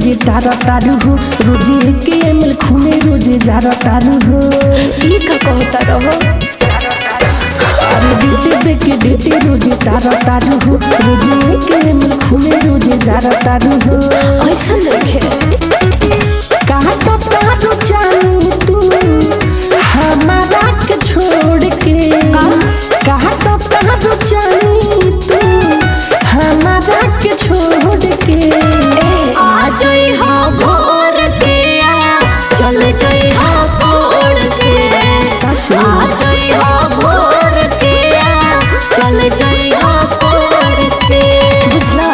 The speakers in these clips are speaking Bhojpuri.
रोजे तारा तारू हो रोजे के एमएल खूने रोजे जारा तारू हो ई का कहता रहो अरे बेटे बेटे रोजे तारा तारू हो रोजे के एमएल खूने रोजे जारा तारू हो ऐसा देखे कहा तो तारू जानू तू हमारा के छोड़ के कहा तो तारू जानू तू हमारा के छोड़ के आज हो भोर के चल जई हो तोड़ के सच आज हो भोर के चल जई हो तोड़ के बुझला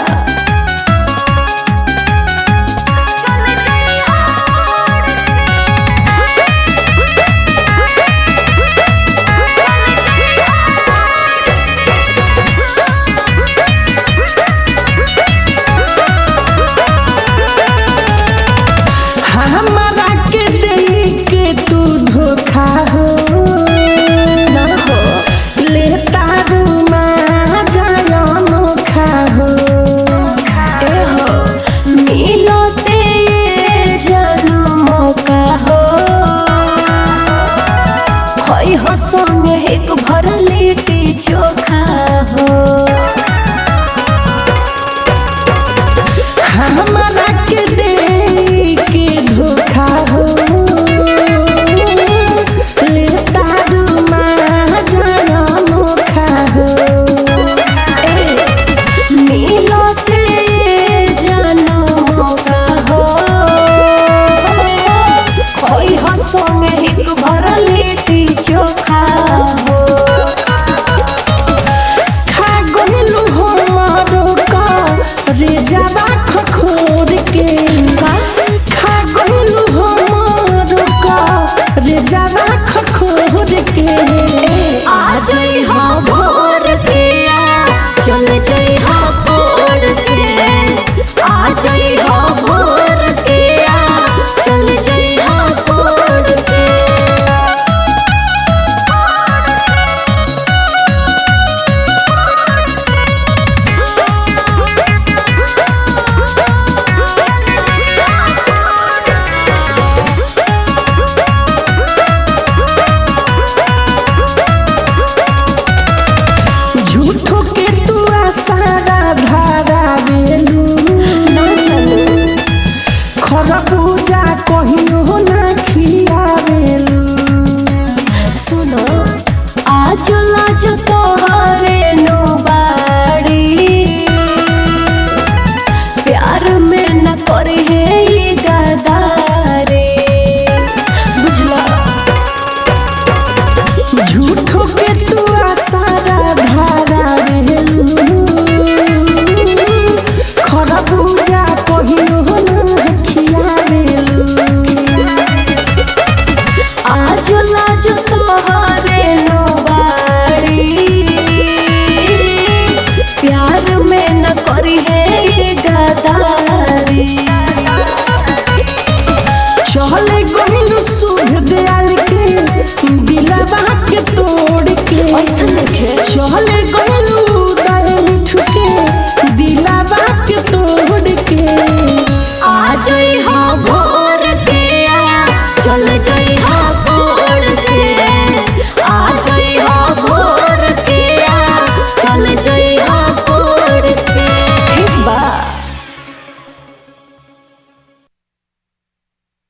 हमारा के दे के तू धोखा हो ना हो लेता रूमा जाया नोखा हो ए हो मिलते जानू मौका हो खोई हो संगे एक भर लिट्टी चोखा हो हमारा के दे के धोखा हो लेता रूमा जाया नोखा हो मिलते जानू मौका हो खोई हो संगे एक भर लिट्टी चोखा हो खा गइलू हो मारो का रे जावा खखोर के खा गइलू हो मारो का रे जावा खखोर के आज हो भोर के चल जई हो तोड़ के आज हो भोर के चल जई हो तोड़ के झूठो के तू आसारा धारा बेलू ना चलो खरबूजा कहियो ना खियावेलू सुनो आज लाज तोहरे नो बाड़ी प्यार में न करे है ये गदारे बुझला झूठो के तू आसारा धारा बेलू खरबूजा कहियो ना खियावेलू आज लाज तोहरे नो बाड़ी प्यार में न करी है ये गदारी चले गइलू शुभ दयाल के दिलवा के तोड़ के ऐसा देखे चले